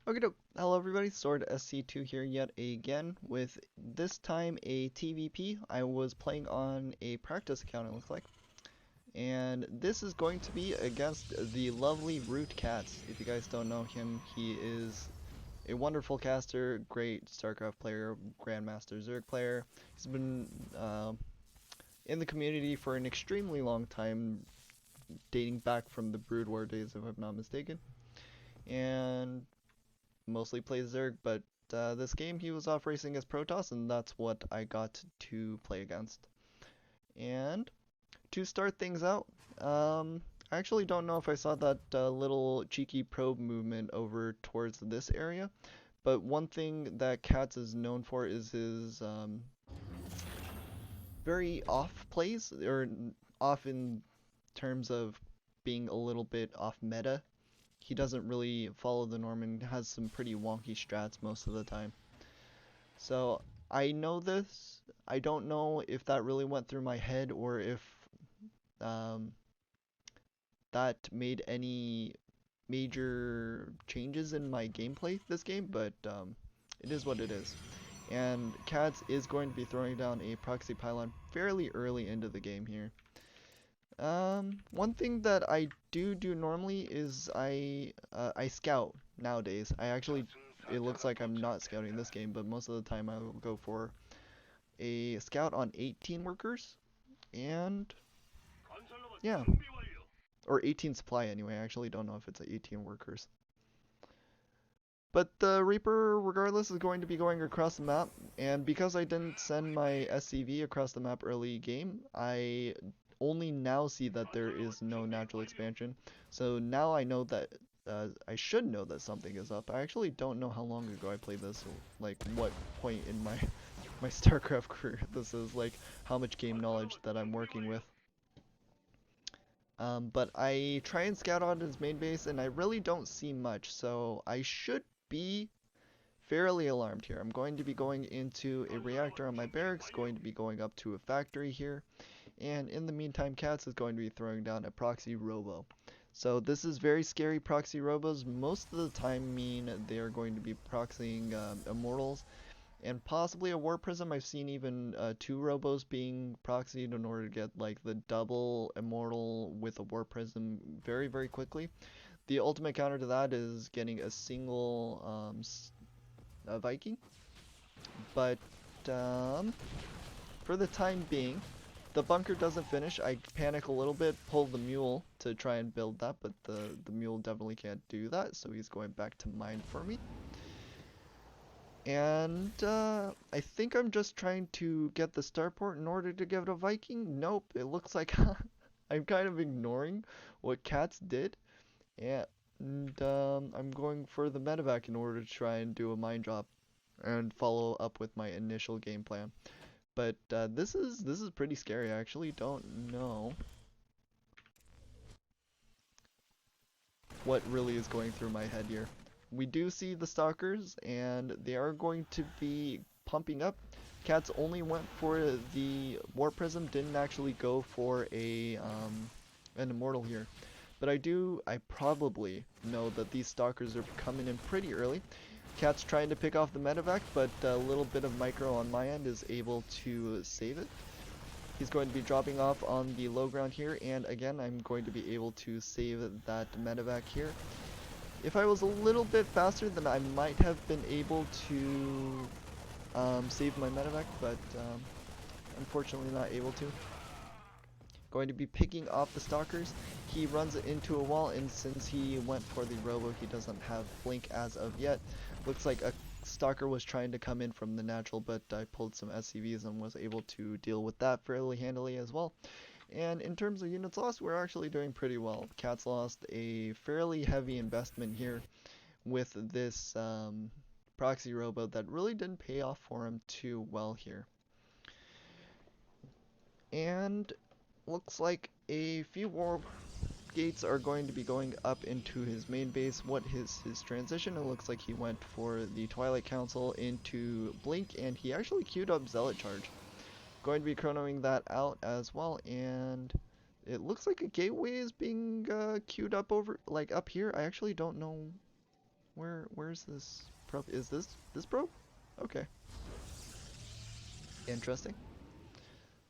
Okay, hello everybody, Sword SC2 here yet again with this time a TvP. I was playing on a practice account it looks like. And this is going to be against the lovely ROOTCatZ. If you guys don't know him, he is a wonderful caster, great StarCraft player, Grandmaster Zerg player. He's been in the community for an extremely long time, dating back from the Brood War days if I'm not mistaken. And mostly plays Zerg, but this game he was off racing as Protoss, and that's what I got to play against. And to start things out, I actually don't know if I saw that little cheeky probe movement over towards this area, but one thing that CatZ is known for is his very off plays, or off in terms of being a little bit off meta. He doesn't really follow the norm and has some pretty wonky strats most of the time. So I know this. I don't know if that really went through my head or if um, that made any major changes in my gameplay this game, but it is what it is. And CatZ is going to be throwing down a proxy pylon fairly early into the game here. One thing that I do normally is I scout nowadays. It looks like I'm not scouting this game, but most of the time I will go for a scout on 18 workers, and yeah, or 18 supply anyway. I actually don't know if it's 18 workers. But the Reaper, regardless, is going to be going across the map, and because I didn't send my SCV across the map early game, I only now see that there is no natural expansion. So now I know that, I should know that something is up. I actually don't know how long ago I played this, like what point in my StarCraft career this is, like how much game knowledge that I'm working with. But I try and scout on his main base, and I really don't see much, so I should be fairly alarmed here. I'm going to be going into a reactor on my barracks, going to be going up to a factory here, and in the meantime, CatZ is going to be throwing down a proxy robo. So this is very scary. Proxy robos most of the time mean they are going to be proxying immortals and possibly a war prism. I've seen even two robos being proxied in order to get like the double immortal with a war prism very quickly. The ultimate counter to that is getting a single a Viking, but um, for the time being, the bunker doesn't finish. I panic a little bit, pull the mule to try and build that, but the mule definitely can't do that, so he's going back to mine for me. And I think I'm just trying to get the starport in order to get a Viking. Nope, it looks like I'm kind of ignoring what CatZ did. Yeah, and I'm going for the medevac in order to try and do a mine drop and follow up with my initial game plan. But this is pretty scary. I actually don't know what really is going through my head here. We do see the stalkers, and they are going to be pumping up. CatZ only went for the war prism, didn't actually go for a an immortal here. But I probably know that these stalkers are coming in pretty early. CatZ trying to pick off the medevac, but a little bit of micro on my end is able to save it. He's going to be dropping off on the low ground here, and again, I'm going to be able to save that medevac here. If I was a little bit faster, then I might have been able to save my medevac, but unfortunately not able to. Going to be picking off the stalkers. He runs it into a wall, and since he went for the robo, he doesn't have blink as of yet. Looks like a stalker was trying to come in from the natural, but I pulled some SCVs and was able to deal with that fairly handily as well. And in terms of units lost, we're actually doing pretty well. CatZ lost a fairly heavy investment here with this proxy robo that really didn't pay off for him too well here. And looks like a few war gates are going to be going up into his main base. What is his transition? It looks like he went for the Twilight Council into Blink, and he actually queued up Zealot Charge. Going to be chronoing that out as well, and it looks like a gateway is being queued up over, like up here. I actually don't know Where's this probe? Is this probe? Okay. Interesting.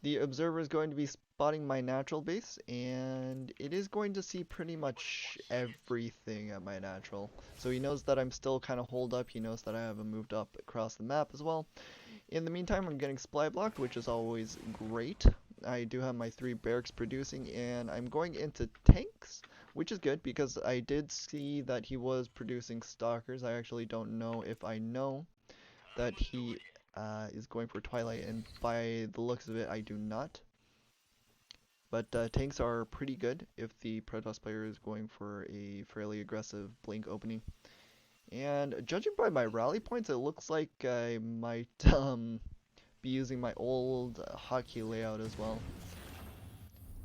The observer is going to be spotting my natural base, and it is going to see pretty much everything at my natural. So he knows that I'm still kind of holed up. He knows that I haven't moved up across the map as well. In the meantime, I'm getting supply blocked, which is always great. I do have my 3 barracks producing, and I'm going into tanks, which is good because I did see that he was producing stalkers. I actually don't know if I know that he is going for Twilight, and by the looks of it, I do not. But tanks are pretty good if the Protoss player is going for a fairly aggressive blink opening. And judging by my rally points, it looks like I might be using my old hotkey layout as well.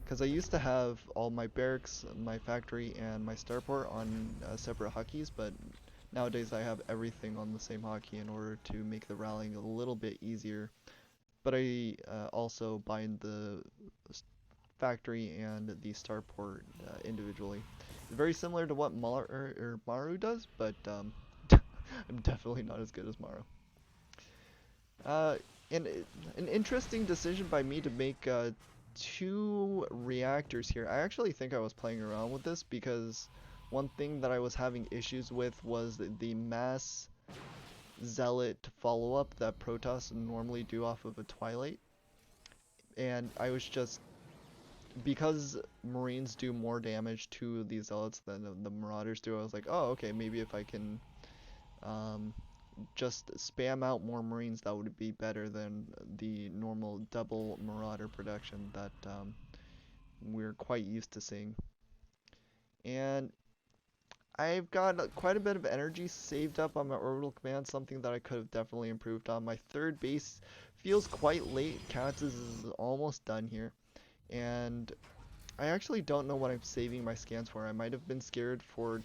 Because I used to have all my barracks, my factory, and my starport on separate hotkeys, but nowadays I have everything on the same hotkey in order to make the rallying a little bit easier. But I also bind the factory and the starport individually. Very similar to what Maru does, but I'm definitely not as good as Maru. And an interesting decision by me to make 2 reactors here. I actually think I was playing around with this because one thing that I was having issues with was the mass zealot follow-up that Protoss normally do off of a Twilight. And I was just, because Marines do more damage to the zealots than the Marauders do, I was like, oh, okay, maybe if I can just spam out more Marines, that would be better than the normal double Marauder production that we're quite used to seeing. And I've got quite a bit of energy saved up on my orbital command, something that I could have definitely improved on. My 3rd base feels quite late. CatZ is almost done here. And I actually don't know what I'm saving my scans for. I might have been scared for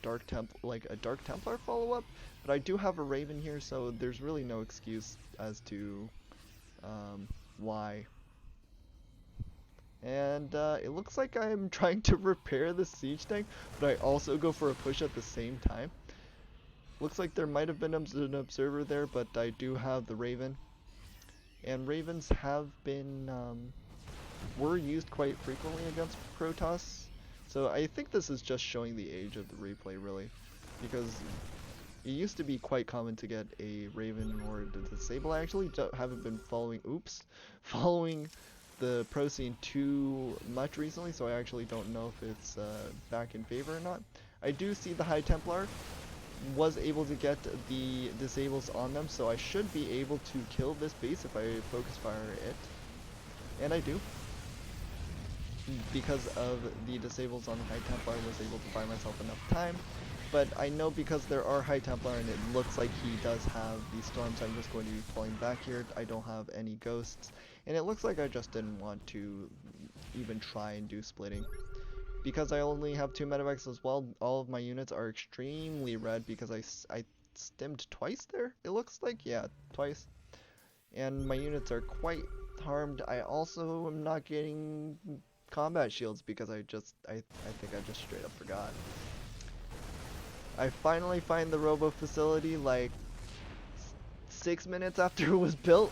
like a Dark Templar follow-up, but I do have a Raven here, so there's really no excuse as to why. And it looks like I'm trying to repair the siege tank, but I also go for a push at the same time. Looks like there might have been an observer there, but I do have the Raven. And Ravens have been were used quite frequently against Protoss. So I think this is just showing the age of the replay, really, because it used to be quite common to get a Raven in order to disable. I actually haven't been following the pro scene too much recently, so I actually don't know if it's back in favor or not. I do see the High Templar was able to get the disables on them, so I should be able to kill this base if I focus fire it. And I do. Because of the disables on the High Templar, I was able to buy myself enough time. But I know because there are High Templar and it looks like he does have the storms, I'm just going to be pulling back here. I don't have any ghosts. And it looks like I just didn't want to even try and do splitting. Because I only have 2 medevacs as well, all of my units are extremely red because I stimmed twice there, it looks like. Yeah, twice. And my units are quite harmed. I also am not getting combat shields because I think I just straight up forgot. I finally find the robo facility like 6 minutes after it was built,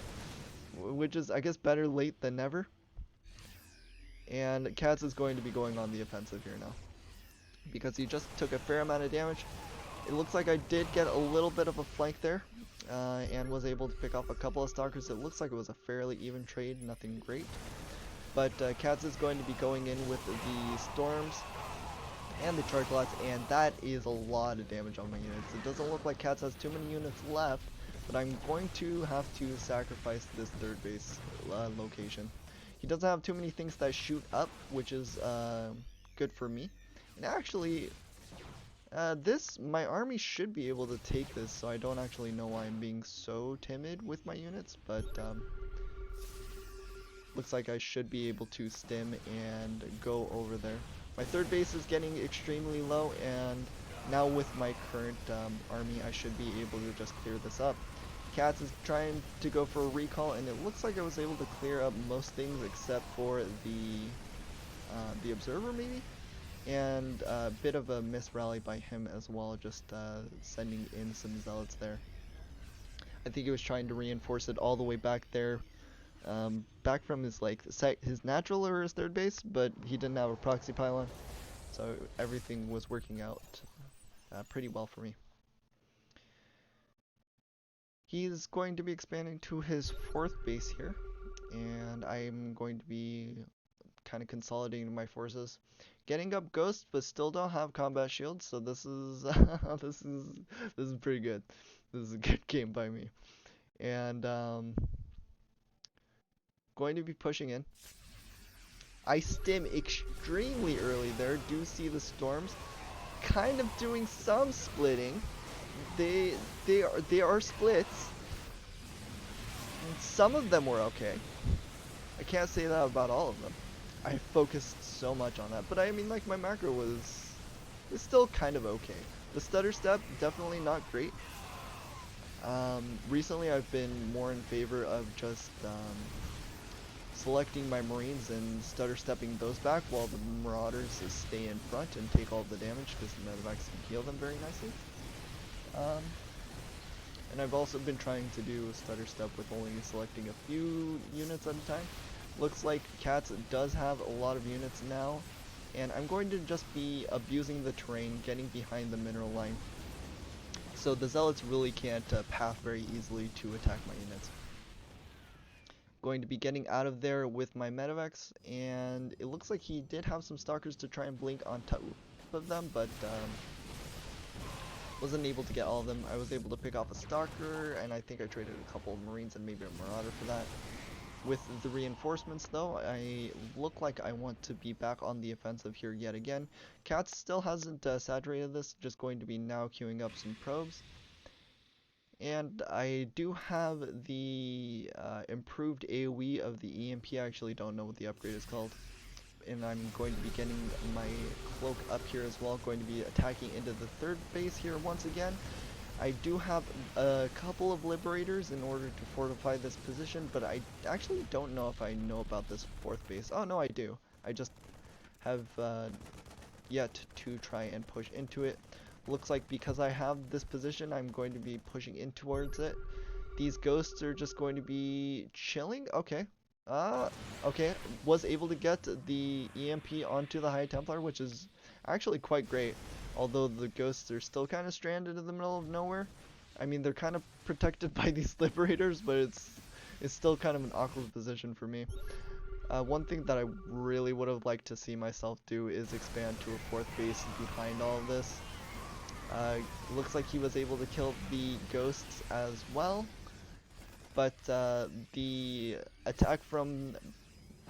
which is, I guess, better late than never. And CatZ is going to be going on the offensive here now because he just took a fair amount of damage. It looks like I did get a little bit of a flank there and was able to pick off a couple of stalkers. It looks like it was a fairly even trade, nothing great. But CatZ is going to be going in with the storms and the charge lots, and that is a lot of damage on my units. It doesn't look like CatZ has too many units left, but I'm going to have to sacrifice this 3rd base location. He doesn't have too many things that shoot up, which is good for me. And actually, my army should be able to take this, so I don't actually know why I'm being so timid with my units, but looks like I should be able to stim and go over there. My 3rd base is getting extremely low, and now with my current army, I should be able to just clear this up. CatZ is trying to go for a recall, and it looks like I was able to clear up most things except for the observer, maybe? and a bit of a miss rally by him as well, just sending in some zealots there. I think he was trying to reinforce it all the way back there, back from his his natural or his third base, but he didn't have a proxy pylon, so everything was working out pretty well for me. He's going to be expanding to his fourth base here, and I'm going to be kind of consolidating my forces, getting up ghosts, but still don't have combat shields. So this is this is pretty good. This is a good game by me, and going to be pushing in. I stim extremely early there. Do see the storms, kind of doing some splitting. They are splits. Some of them were okay. I can't say that about all of them. I focused so much on that, but I mean, like, my macro is still kind of okay. The stutter step, definitely not great. Recently I've been more in favor of just selecting my Marines and stutter stepping those back while the Marauders stay in front and take all the damage, because the medevacs can heal them very nicely. And I've also been trying to do a stutter step with only selecting a few units at a time. Looks like CatZ does have a lot of units now, and I'm going to just be abusing the terrain, getting behind the mineral line, so the zealots really can't path very easily to attack my units. Going to be getting out of there with my medevacs, and it looks like he did have some stalkers to try and blink on top of them, but wasn't able to get all of them. I was able to pick off a stalker, and I think I traded a couple of Marines and maybe a Marauder for that. With the reinforcements though, I look like I want to be back on the offensive here yet again. CatZ still hasn't saturated this, just going to be now queuing up some probes. And I do have the improved AoE of the EMP. I actually don't know what the upgrade is called. And I'm going to be getting my cloak up here as well, going to be attacking into the third base here once again. I do have a couple of liberators in order to fortify this position, but I actually don't know if I know about this fourth base. Oh no, I do. I just have yet to try and push into it. Looks like because I have this position, I'm going to be pushing in towards it. These ghosts are just going to be chilling. Okay. Okay. Was able to get the EMP onto the High Templar, which is actually quite great. Although the ghosts are still kind of stranded in the middle of nowhere. I mean, they're kind of protected by these liberators, but it's still kind of an awkward position for me. One thing that I really would have liked to see myself do is expand to a fourth base behind all of this. Looks like he was able to kill the ghosts as well, but the attack from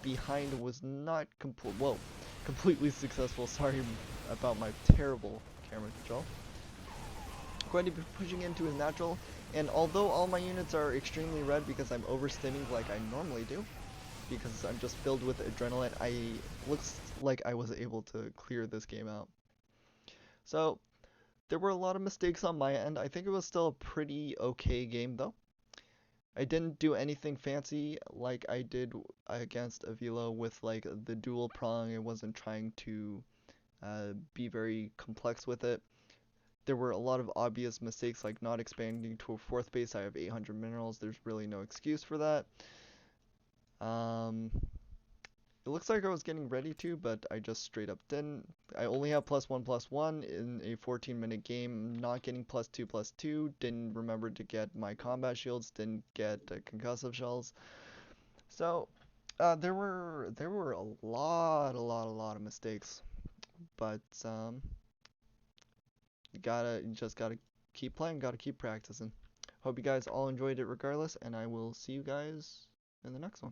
behind was not completely successful. Sorry about my terrible camera control. Going to be pushing into his natural, and although all my units are extremely red because I'm overstimming like I normally do, because I'm just filled with adrenaline, looks like I was able to clear this game out. So there were a lot of mistakes on my end. I think it was still a pretty okay game though. I didn't do anything fancy like I did against Avilo with like the dual prong. I wasn't trying to be very complex with it. There were a lot of obvious mistakes like not expanding to a fourth base. I have 800 minerals. There's really no excuse for that. It looks like I was getting ready to, but I just straight up didn't. I only have +1/+1 in a 14-minute game. Not getting +2/+2. Didn't remember to get my combat shields. Didn't get concussive shells. So there were a lot of mistakes. But you just gotta keep playing. Gotta keep practicing. Hope you guys all enjoyed it regardless, and I will see you guys in the next one.